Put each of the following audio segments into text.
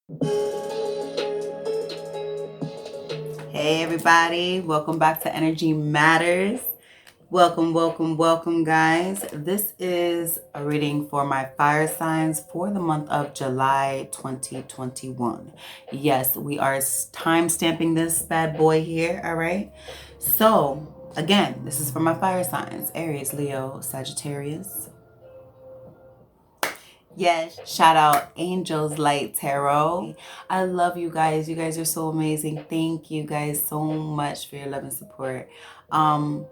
Hey everybody, welcome back to Energy Matters. Welcome, welcome, welcome guys. This is a reading for my fire signs for the month of July 2021. Yes, we are time stamping this bad boy here, all right? So, again, this is for my fire signs: Aries, Leo, Sagittarius. Yes, shout out Angels Light Tarot. I love you guys. You guys are so amazing. Thank you guys so much for your love and support. I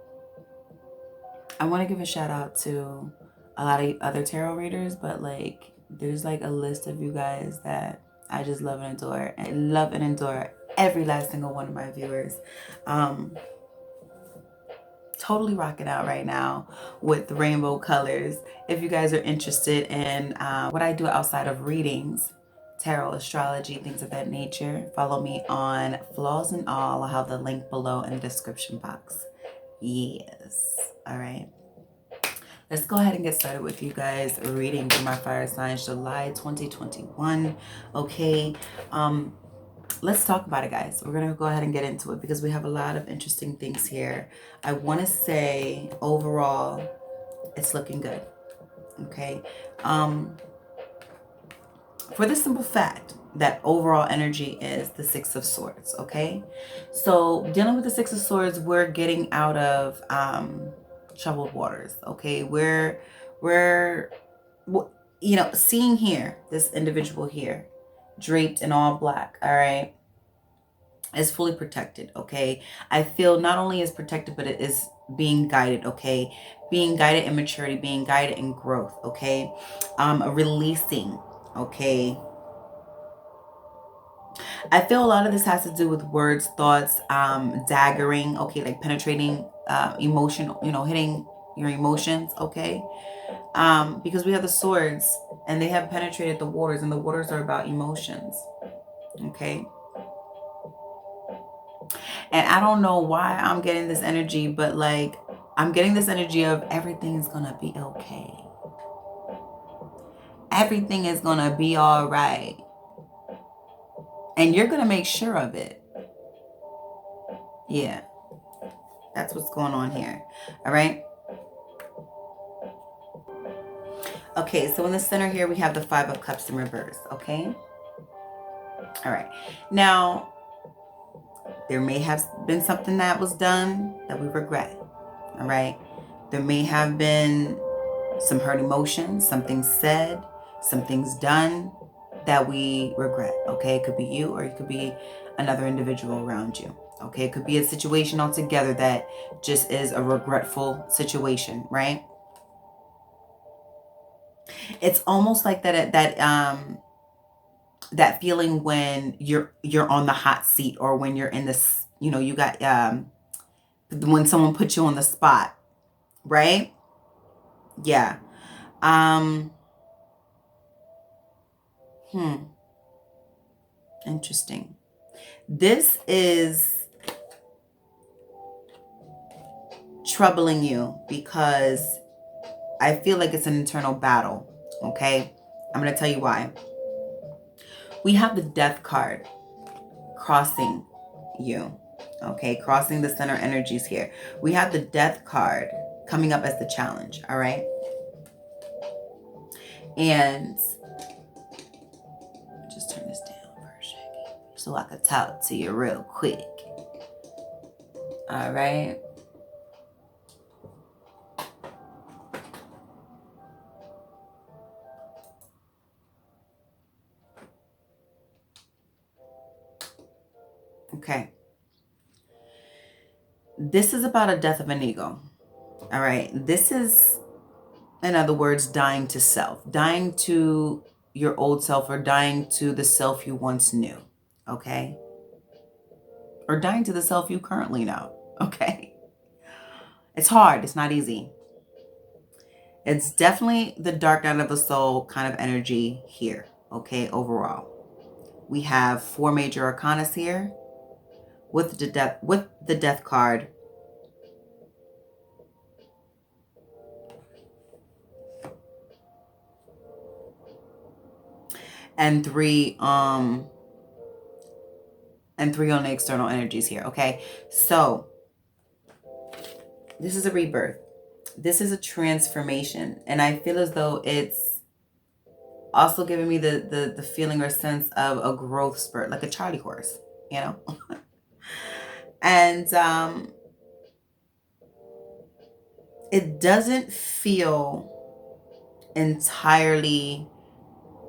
want to give a shout out to a lot of other tarot readers, but like there's like a list of you guys that I just love and adore. I love and adore every last single one of my viewers. Totally rocking out right now with the rainbow colors. If you guys are interested in what I do outside of readings, tarot, astrology, things of that nature, follow me on Flaws and All. I'll have the link below in the description box. Yes. All right. Let's go ahead and get started with you guys reading for my fire signs July 2021. Okay. Let's talk about it, guys. We're going to go ahead and get into it because we have a lot of interesting things here. I want to say overall, it's looking good. Okay. For the simple fact that overall energy is the Six of Swords. Okay. So dealing with the Six of Swords, we're getting out of troubled waters. Okay. We're seeing here, this individual here draped in all black. All right. Is fully protected. Okay. I feel not only is protected, but it is being guided. Okay. Being guided in maturity, being guided in growth. Okay. Releasing. Okay. I feel a lot of this has to do with words, thoughts, daggering. Okay. Like penetrating, emotion, hitting your emotions. Okay. Because we have the swords and they have penetrated the waters, and the waters are about emotions. Okay. And I don't know why I'm getting this energy, but like I'm getting this energy of everything is gonna be okay. Everything is gonna be all right. And you're gonna make sure of it. Yeah. That's what's going on here. All right. Okay, so in the center here, we have the Five of Cups in reverse. Okay. All right. Now, there may have been something that was done that we regret. All right. There may have been some hurt emotions, something said, something's done that we regret. Okay. It could be you, or it could be another individual around you. Okay. It could be a situation altogether that just is a regretful situation, right? It's almost like that feeling when you're on the hot seat, or when you're in this, you got when someone puts you on the spot, right? Yeah. um Interesting. This is troubling you because I feel like it's an internal battle. Okay. I'm going to tell you why. We have the Death card crossing you. Okay. Crossing the center energies here. We have the Death card coming up as the challenge. All right. And just turn this down for a second so I could talk to you real quick. All right. Okay. This is about a death of an ego. All right. This is, in other words, dying to self, dying to your old self, or dying to the self you once knew. Okay. Or dying to the self you currently know. Okay. It's hard. It's not easy. It's definitely the dark night of the soul kind of energy here. Okay. Overall, we have 4 major arcanas here with the death card. and three on the external energies here. Okay, so this is a rebirth. This is a transformation, and I feel as though it's also giving me the feeling or sense of a growth spurt, like a Charlie horse, you know. And it doesn't feel entirely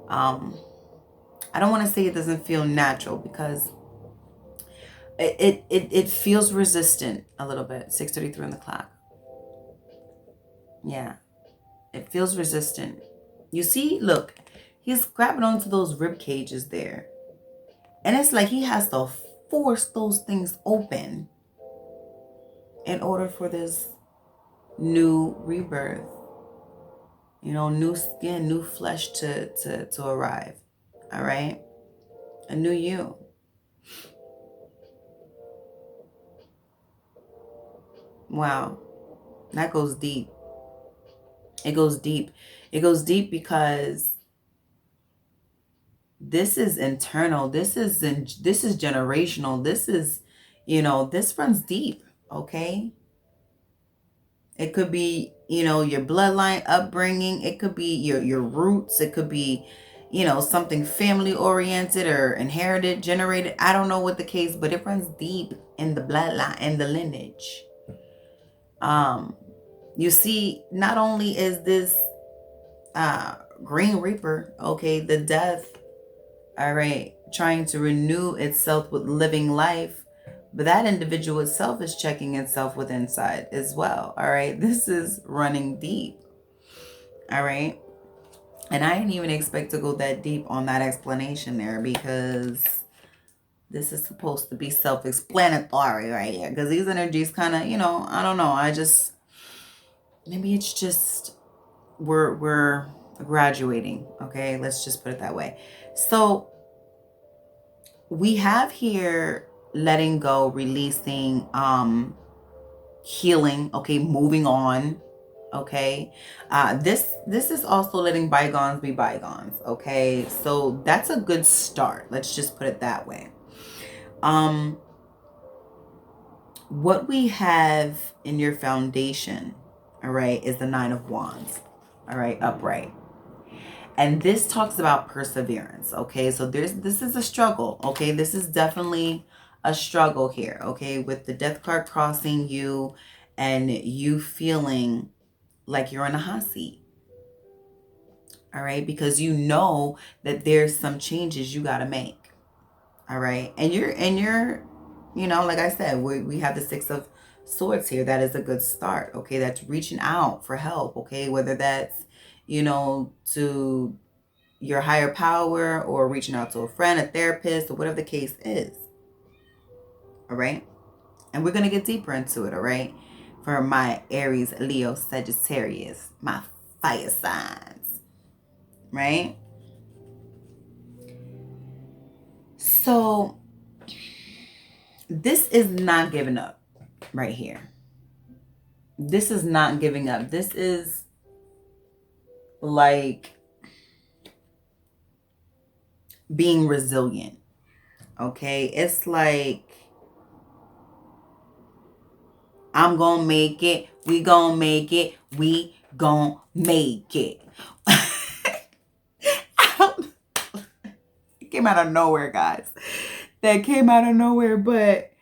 I don't want to say it doesn't feel natural, because it feels resistant a little bit. 6:33 on the clock. Yeah, it feels resistant. You see, look, he's grabbing onto those rib cages there, and it's like he has to force those things open in order for this new rebirth, you know, new skin, new flesh to arrive. All right, a new you. Wow, that goes deep. It goes deep. It goes deep because this is internal. This is generational. This is, you know, this runs deep. Okay. It could be, you know, your bloodline upbringing. It could be your roots. It could be, you know, something family oriented or inherited, generated. I don't know what the case, but it runs deep in the bloodline and the lineage. You see, not only is this Green Reaper, okay, the death, all right, trying to renew itself with living life, but that individual itself is checking itself with inside as well. All right, this is running deep. All right, and I didn't even expect to go that deep on that explanation there, because this is supposed to be self-explanatory right here, because these energies kind of, you know, I don't know, maybe it's just we're graduating. Okay, let's just put it that way. So we have here letting go, releasing, healing, okay, moving on. Okay, this is also letting bygones be bygones. Okay, so that's a good start, let's just put it that way. What we have in your foundation, all right, is the 9 of Wands, all right, upright. And this talks about perseverance. Okay, so this is a struggle. Okay, this is definitely a struggle here. Okay, with the death card crossing you and you feeling like you're in a hot seat. All right, because you know that there's some changes you got to make. All right, and you're, you know, like I said, we have the 6 of Swords here. That is a good start. Okay, that's reaching out for help. Okay, whether that's, you know, to your higher power or reaching out to a friend, a therapist, or whatever the case is. All right, and we're gonna get deeper into it. All right, for my Aries, Leo, Sagittarius, my fire signs. Right, so this is not giving up right here. This is not giving up. This is like being resilient. Okay, it's like, I'm gonna make it. We gonna make it. We gonna make it. It came out of nowhere, guys. That came out of nowhere, but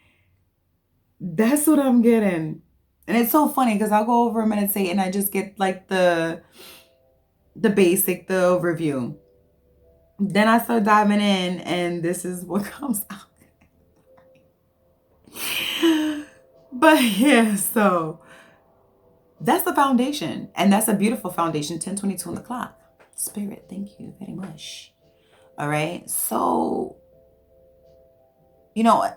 that's what I'm getting. And it's so funny because I'll go over a meditate and I just get like the basic, the overview. Then I start diving in and this is what comes out. But yeah, so that's the foundation. And that's a beautiful foundation. 10:22 on the clock. Spirit, thank you very much. All right. So, you know,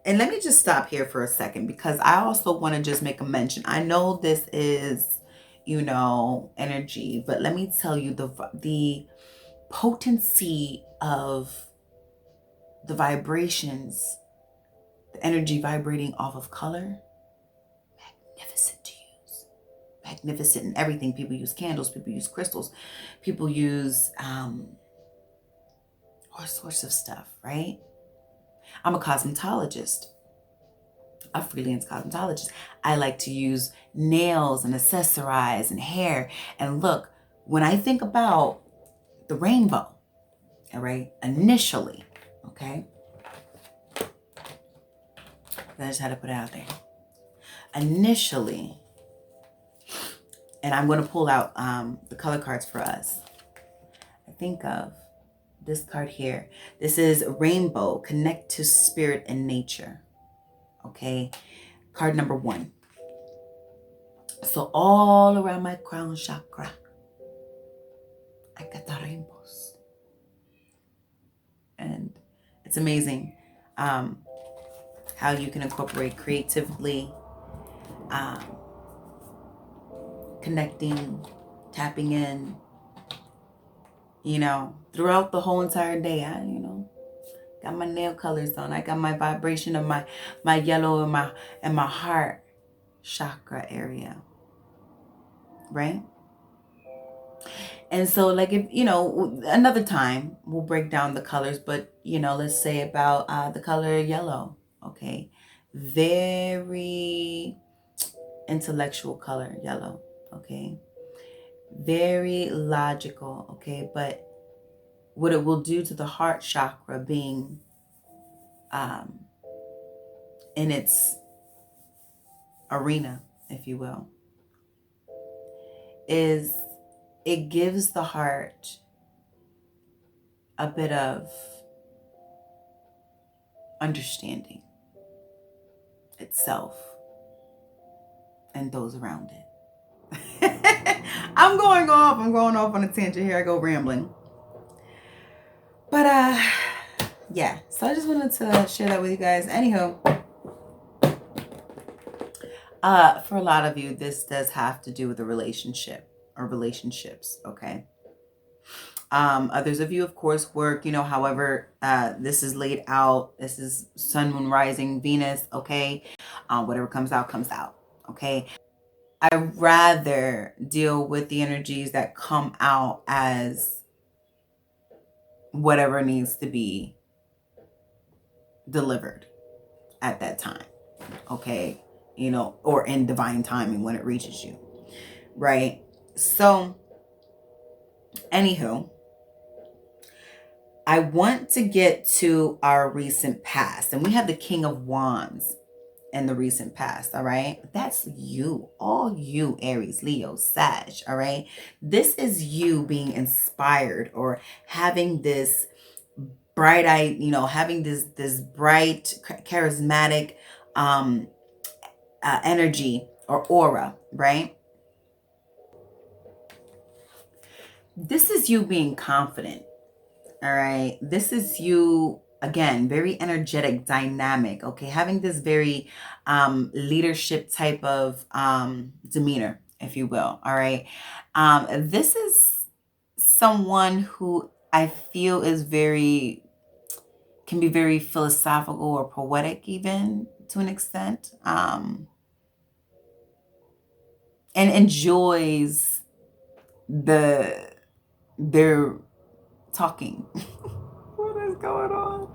and let me just stop here for a second, because I also want to just make a mention. I know this is, you know, energy, but let me tell you the potency of the vibrations, the energy vibrating off of color. Magnificent to use. Magnificent in everything. People use candles. People use crystals. People use all sorts of stuff, right? I'm a cosmetologist, a freelance cosmetologist. I like to use nails and accessorize and hair. And look, when I think about the rainbow, all right, initially, okay, I just had to put it out there. Initially, and I'm going to pull out the color cards for us. I think of this card here. This is Rainbow, Connect to Spirit and Nature. Okay, card number 1. So all around my crown chakra, I got the rainbows. And it's amazing how you can incorporate creatively, connecting, tapping in, throughout the whole entire day. Got my nail colors on. I got my vibration of my yellow and my heart chakra area, right? And so, like, if another time we'll break down the colors, but let's say about the color yellow. Okay, very intellectual color, yellow. Okay, very logical. Okay, but what it will do to the heart chakra, being in its arena, if you will, is it gives the heart a bit of understanding itself and those around it. I'm going off on a tangent here. I go rambling. But yeah, so I just wanted to share that with you guys. Anyhow, for a lot of you, this does have to do with a relationship or relationships, okay? Others of you, of course, work, however, this is laid out. This is sun, moon, rising, Venus, okay? Whatever comes out, okay? I rather deal with the energies that come out as whatever needs to be delivered at that time, okay? Or in divine timing when it reaches you, right? So, anywho, I want to get to our recent past, and we have the King of Wands in the recent past, all right? That's you, all you, Aries, Leo, Sag, all right? This is you being inspired or having this bright eye, having this bright, charismatic energy or aura, right? This is you being confident, all right? This is you, again, very energetic, dynamic, okay? Having this very leadership type of demeanor, if you will, all right? This is someone who I feel can be very philosophical or poetic even to an extent, and enjoys their talking. What is going on?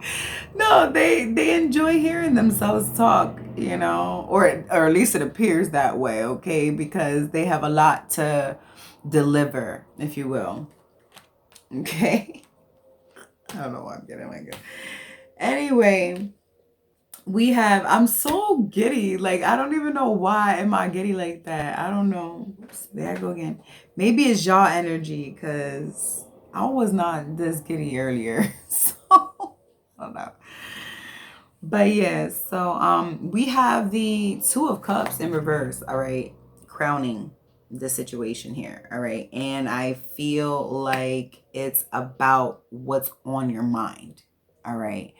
No, they enjoy hearing themselves talk, or at least it appears that way, okay? Because they have a lot to deliver, if you will. Okay. I don't know why I'm getting like it. Anyway, I'm so giddy. Like, I don't even know why am I giddy like that. I don't know. Oops, there I go again. Maybe it's y'all energy, because I was not this giddy earlier. So, I don't know. But yeah, so we have the Two of Cups in reverse, all right, crowning the situation here, all right? And I feel like it's about what's on your mind, all right?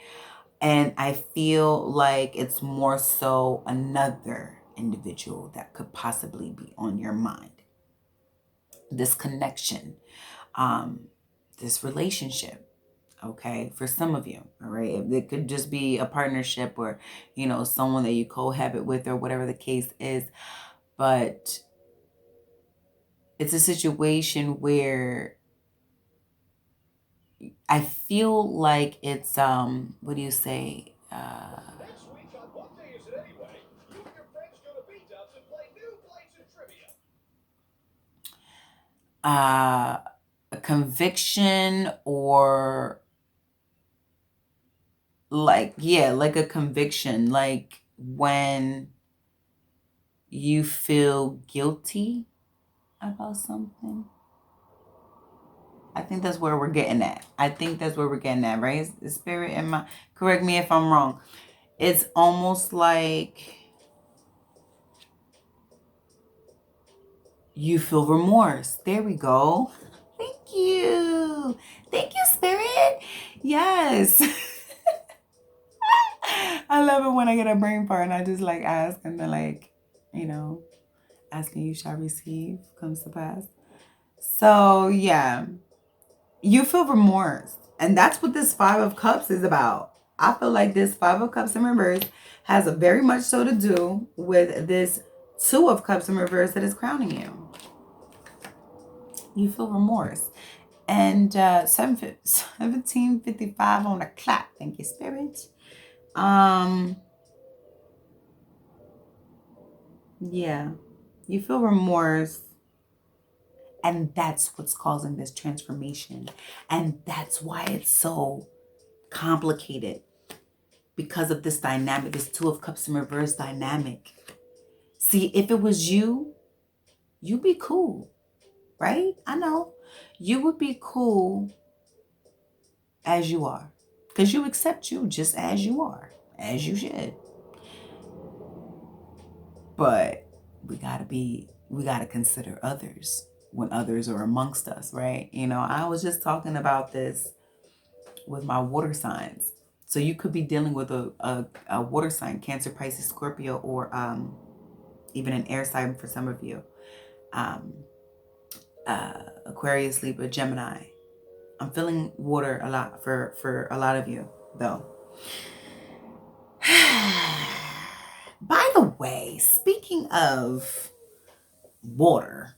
And I feel like it's more so another individual that could possibly be on your mind. This connection, this relationship, okay, for some of you, all right? It could just be a partnership or, someone that you cohabit with or whatever the case is. But it's a situation where I feel like it's what do you say? A conviction, or like, yeah, like a conviction, like when you feel guilty about something. I think that's where we're getting at. I think that's where we're getting at, right? The spirit in my, correct me if I'm wrong. It's almost like you feel remorse. There we go. Thank you. Thank you, spirit. Yes. I love it when I get a brain fart and I just like ask, and then like, you know, asking you shall receive comes to pass. So yeah, you feel remorse. And that's what this Five of Cups is about. I feel like this Five of Cups in reverse has a very much so to do with this Two of Cups in reverse that is crowning you. You feel remorse. And 17:55 on the clock. Thank you, Spirit. Yeah. You feel remorse. And that's what's causing this transformation. And that's why it's so complicated. Because of this dynamic, this Two of Cups in reverse dynamic. See, if it was you, you'd be cool, right? I know. You would be cool as you are. Because you accept you just as you are, as you should. But we gotta consider others when others are amongst us, right? You know, I was just talking about this with my water signs. So you could be dealing with a water sign, Cancer, Pisces, Scorpio, or even an air sign for some of you. Um, Aquarius, Libra, Gemini. I'm feeling water a lot for a lot of you, though. By the way, speaking of water,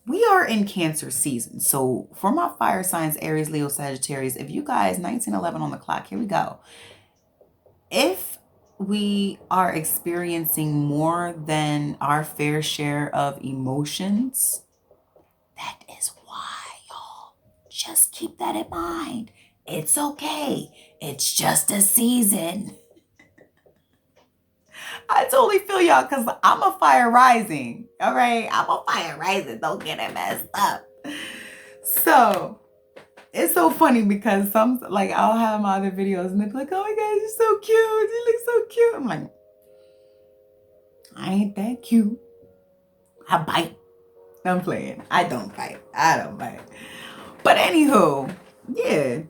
we are in Cancer season. So for my fire signs, Aries, Leo, Sagittarius, if you guys, 1911 on the clock, here we go. If we are experiencing more than our fair share of emotions, that is why, y'all. Just keep that in mind. It's okay. It's just a season. I totally feel y'all because I'm a fire rising. All right. I'm a fire rising. Don't get it messed up. So it's so funny because some, like, I'll have my other videos and they're like, oh my God, you're so cute. You look so cute. I'm like, I ain't that cute. I bite. I'm playing. I don't bite. But anywho, yeah.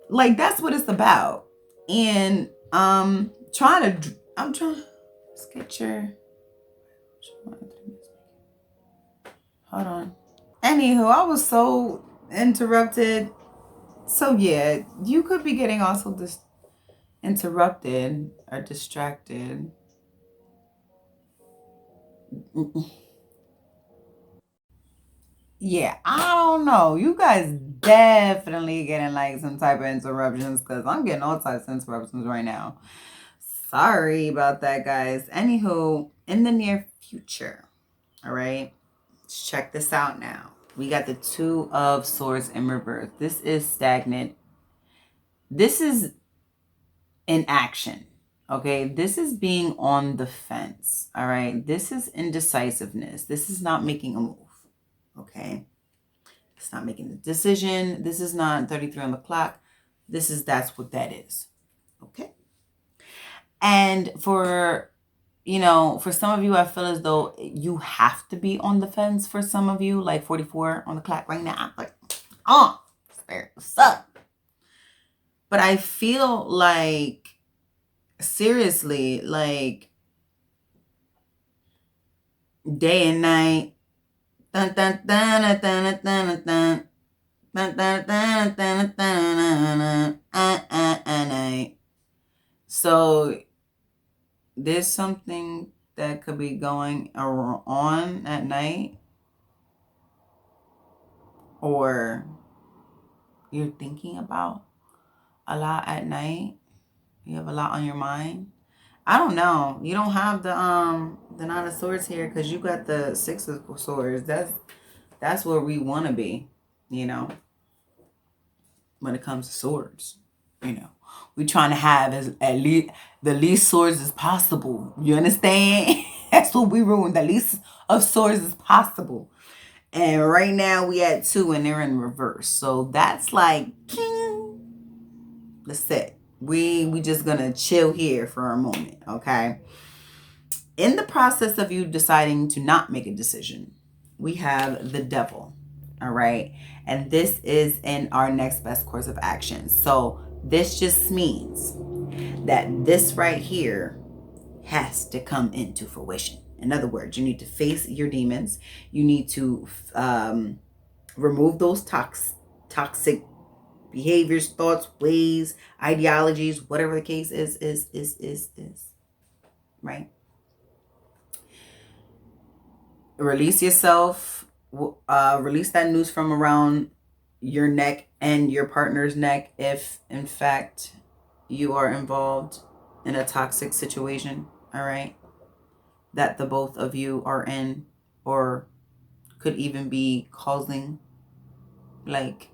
Like, that's what it's about. And I'm trying, let's get your, hold on. Anywho, I was so interrupted. So yeah, you could be getting also interrupted or distracted. Yeah, I don't know. You guys definitely getting like some type of interruptions because I'm getting all types of interruptions right now. Sorry about that, guys. Anywho, in the near future, all right, let's check this out now. We got the Two of Swords in reverse. This is stagnant. This is in action. Okay, this is being on the fence. All right, this is indecisiveness. This is not making a move. Okay, it's not making a decision. This is not 33 on the clock. That's what that is. Okay, and for for some of you, I feel as though you have to be on the fence. For some of you, like 44 on the clock right now, I'm like, oh, spirit, what's up? But I feel like, seriously, like, day and night. Dun, dun, dun, dun, dun, dun, dun. Dun, dun, dun, dun, dun, dun, so there's something that could be going on at night, or you're thinking about a lot at night. You have a lot on your mind. I don't know. You don't have the Nine of Swords here because you got the Six of Swords. That's where we want to be, you know, when it comes to swords. You know, we trying to have as at least the least swords as possible. You understand? That's what we ruin. The least of swords as possible. And right now we at 2 and they're in reverse. So that's like king. That's it. We just gonna chill here for a moment, okay? In the process of you deciding to not make a decision, we have the devil. All right. And this is in our next best course of action. So this just means that this right here has to come into fruition. In other words, you need to face your demons. You need to remove those toxic behaviors, thoughts, ways, ideologies, whatever the case is. Right? Release yourself. Release that noose from around your neck and your partner's neck if, in fact, you are involved in a toxic situation. All right. That the both of you are in or could even be causing, like,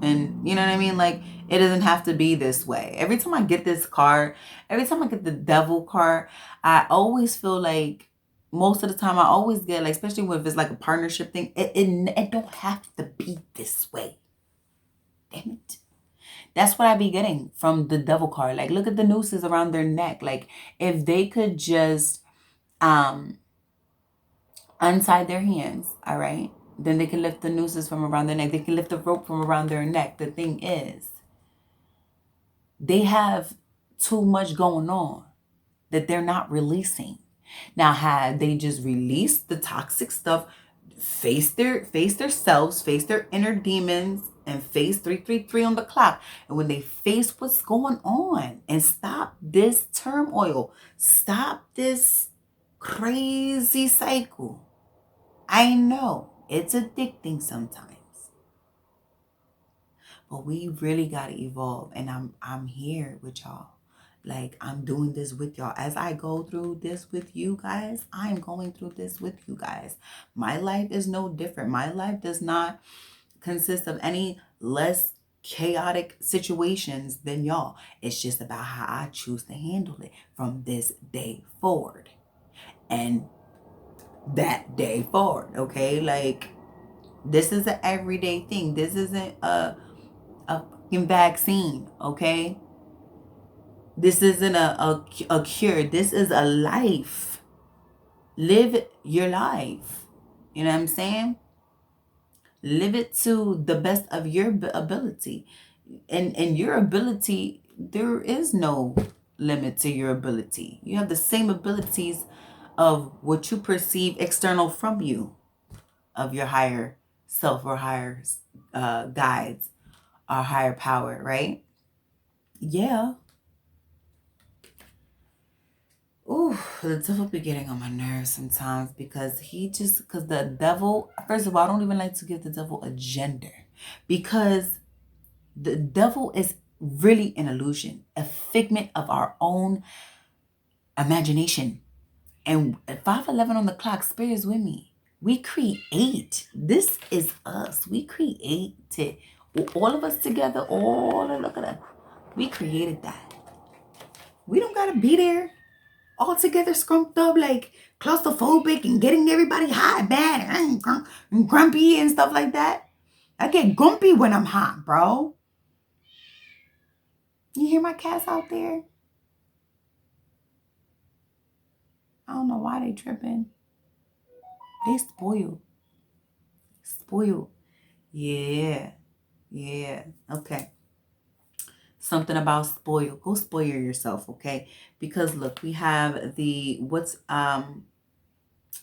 and you know what I mean? Like, it doesn't have to be this way. Every time I get this card, every time I get the devil card, I always feel like most of the time I always get, like, especially if it's like a partnership thing, it don't have to be this way. Damn it. That's what I be getting from the devil card. Like, look at the nooses around their neck. Like, if they could just untie their hands, all right, then they can lift the nooses from around their neck. They can lift the rope from around their neck. The thing is, they have too much going on that they're not releasing. Now, had they just released the toxic stuff, face their selves, face their inner demons, and face 333 on the clock. And when they face what's going on and stop this turmoil, stop this crazy cycle. I know it's addicting sometimes. But we really gotta evolve, and I'm here with y'all. Like, I'm doing this with y'all. As I go through this with you guys, I'm going through this with you guys. My life is no different. My life does not consist of any less chaotic situations than y'all. It's just about how I choose to handle it from this day forward and that day forward. Okay, like, this is an everyday thing. This isn't a fucking vaccine, okay? This isn't a cure. This is a life. Live your life. You know what I'm saying? Live it to the best of your ability. And your ability, there is no limit to your ability. You have the same abilities of what you perceive external from you, of your higher self or higher guides or higher power, right? Yeah. Ooh, the devil be getting on my nerves sometimes because because the devil, first of all, I don't even like to give the devil a gender because the devil is really an illusion, a figment of our own imagination. And at 5:11 on the clock, spirit is with me. We create. This is us. We created. All of us together, look at that. We created that. We don't gotta be there all together scrumped up like claustrophobic and getting everybody hot, bad, and grumpy and stuff like that. I get grumpy when I'm hot, bro. You hear my cats out there? I don't know why they tripping. They spoiled. Spoiled. Yeah. Yeah. Okay. Something about spoil. Go spoil yourself, okay? Because look, we have what's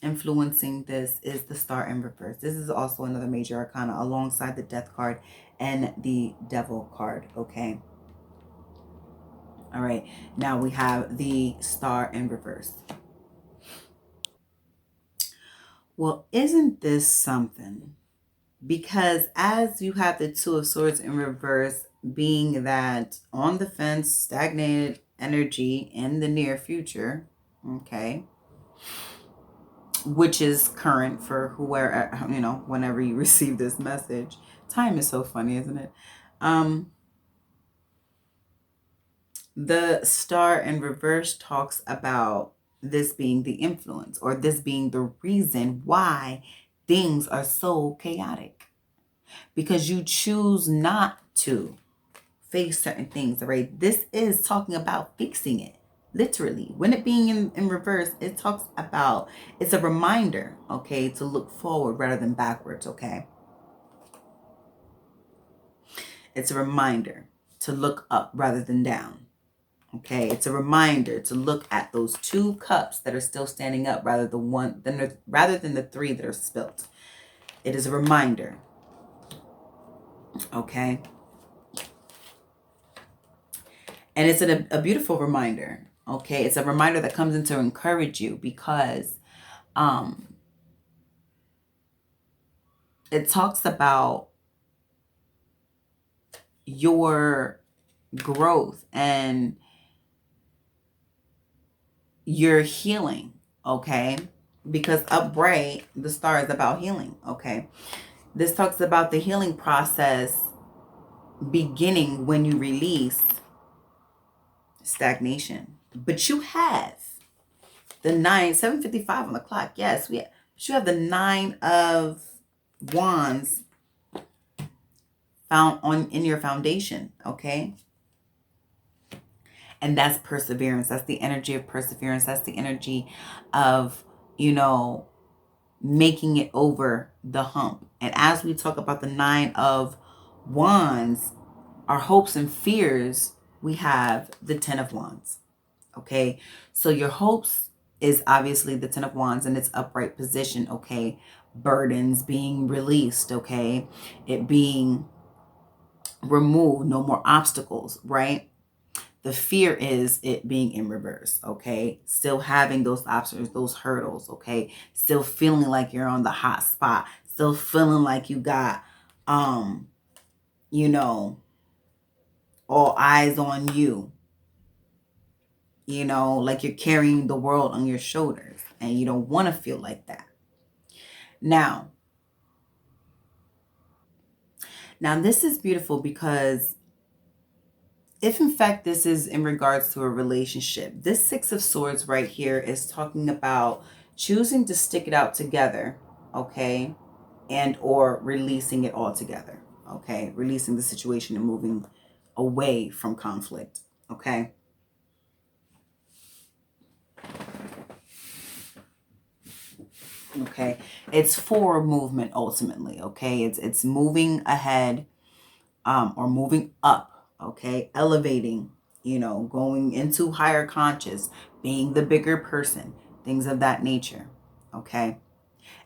influencing this is the Star in reverse. This is also another major arcana alongside the Death card and the Devil card, okay? All right, now we have the Star in reverse. Well, isn't this something Because as you have the Two of Swords in reverse, being that on the fence, stagnated energy in the near future, okay, which is current for whoever, whenever you receive this message. Time is so funny, isn't it? The star in reverse talks about this being the influence, or this being the reason why things are so chaotic, because you choose not to face certain things, right? This is talking about fixing it. Literally, when it being in reverse, it talks about, it's a reminder, okay, to look forward rather than backwards, okay? It's a reminder to look up rather than down, okay? It's a reminder to look at those two cups that are still standing up rather than the three that are spilt. It is a reminder, okay? And it's a beautiful reminder, okay? It's a reminder that comes in to encourage you, because it talks about your growth and your healing, okay? Because upright, the star is about healing, okay? This talks about the healing process beginning when you release stagnation. But you have the 7:55 on the clock. Yes, but you have the 9 of Wands found in your foundation, okay? And that's perseverance. That's the energy of perseverance. That's the energy of, making it over the hump. And as we talk about the 9 of Wands, our hopes and fears, we have the 10 of Wands. Okay. So your hopes is obviously the 10 of Wands in its upright position. Okay. Burdens being released. Okay. It being removed. No more obstacles, right? The fear is it being in reverse, okay? Still having those obstacles, those hurdles, okay? Still feeling like you're on the hot spot. Still feeling like you got, all eyes on you. Like you're carrying the world on your shoulders, and you don't want to feel like that. Now, this is beautiful, because if in fact this is in regards to a relationship, this 6 of Swords right here is talking about choosing to stick it out together, okay? And or releasing it all together, okay? Releasing the situation and moving away from conflict, okay? Okay, it's forward movement ultimately, okay? It's moving ahead, or moving up, okay? Elevating, going into higher conscious, being the bigger person, things of that nature, okay?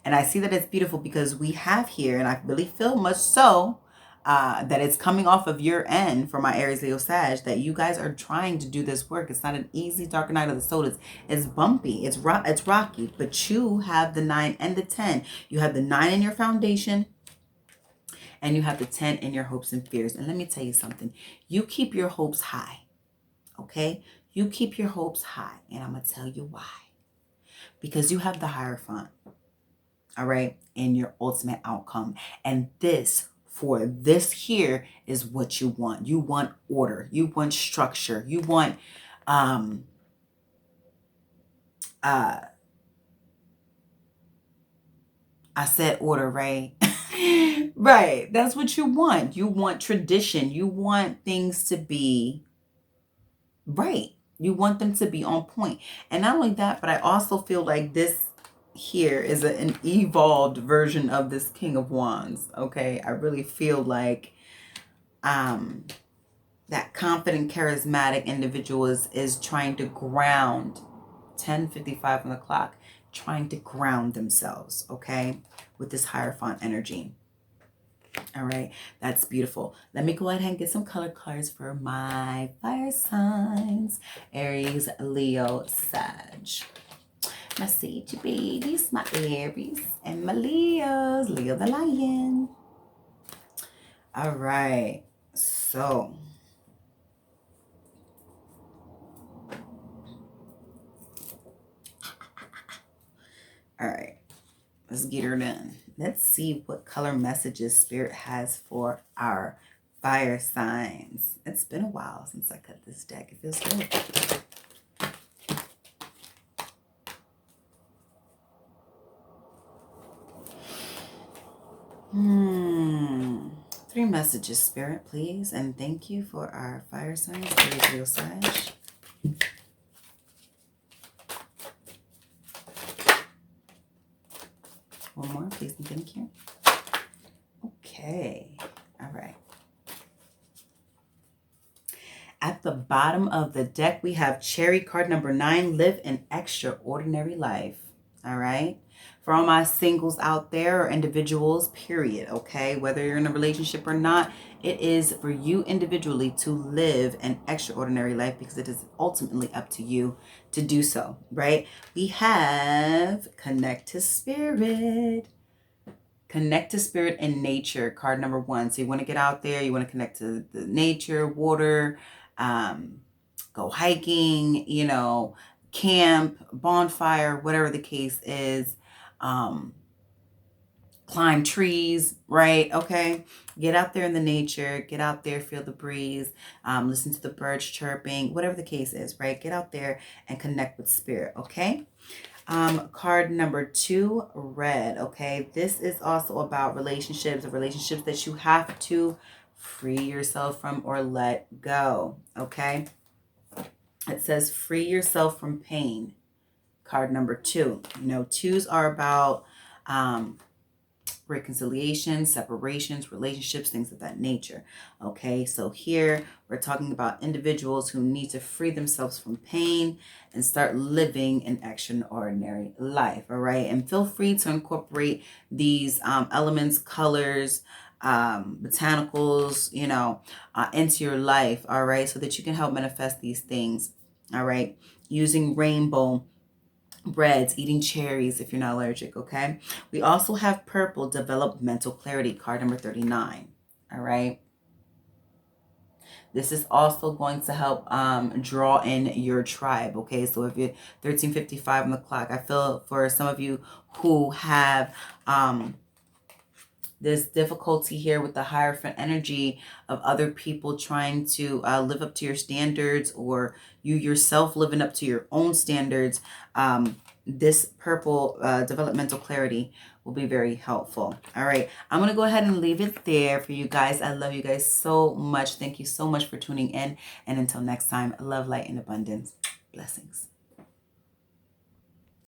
And I see that it's beautiful, because we have here, and I really feel much so, that it's coming off of your end for my Aries, Leo, Sag, that you guys are trying to do this work. It's not an easy dark night of the soul. It's bumpy. It's rocky. But you have the 9 and the 10. You have the 9 in your foundation, and you have the 10 in your hopes and fears. And let me tell you something. You keep your hopes high, okay? You keep your hopes high, and I'm going to tell you why. Because you have the Hierophant, all right, in your ultimate outcome. And for this here is what you want. You want order. You want structure. You want, I said order, right? Right. That's what you want. You want tradition. You want things to be right. You want them to be on point. And not only that, but I also feel like this here is an evolved version of this King of Wands. Okay. I really feel like that confident, charismatic individual is trying to ground, 10:55 on the clock, trying to ground themselves, okay, with this Hierophant energy. All right, that's beautiful. Let me go ahead and get some color cards for my fire signs. Aries, Leo, Sag. My Sage babies, my Aries, and my Leos. Leo the lion. All right. So, all right. Let's get her done. Let's see what color messages Spirit has for our fire signs. It's been a while since I cut this deck. It feels good. Three messages, Spirit, please. And thank you for our fire signs. Real Sag. One more, please, and thank you. Okay. All right. At the bottom of the deck, we have Cherry card number 9, Live an Extraordinary Life. All right. For all my singles out there or individuals, period. Okay. Whether you're in a relationship or not, it is for you individually to live an extraordinary life because it is ultimately up to you to do so. Right. We have Connect to Spirit. Connect to Spirit and Nature, card number 1. So you want to get out there. You want to connect to the nature, water, go hiking, you know, camp, bonfire, whatever the case is. Climb trees, right? Okay. Get out there in the nature. Get out there, feel the breeze, listen to the birds chirping, whatever the case is, right? Get out there and connect with Spirit, okay? Card number 2, red. Okay, this is also about relationships that you have to free yourself from or let go. Okay, it says free yourself from pain. Card number 2. You know, 2s are about reconciliation, separations, relationships, things of that nature. Okay, so here we're talking about individuals who need to free themselves from pain and start living an extraordinary life. All right, and feel free to incorporate these elements, colors, botanicals, you know, into your life. All right, so that you can help manifest these things. All right, using rainbow reds, eating cherries if you're not allergic, okay? We also have purple, develop mental clarity, card number 39, all right? This is also going to help draw in your tribe, okay? So if you're 1355 on the clock, I feel for some of you who have this difficulty here with the Hierophant energy of other people trying to live up to your standards, or you yourself living up to your own standards, this purple developmental clarity will be very helpful. All right, I'm going to go ahead and leave it there for you guys. I love you guys so much. Thank you so much for tuning in. And until next time, love, light, and abundance. Blessings.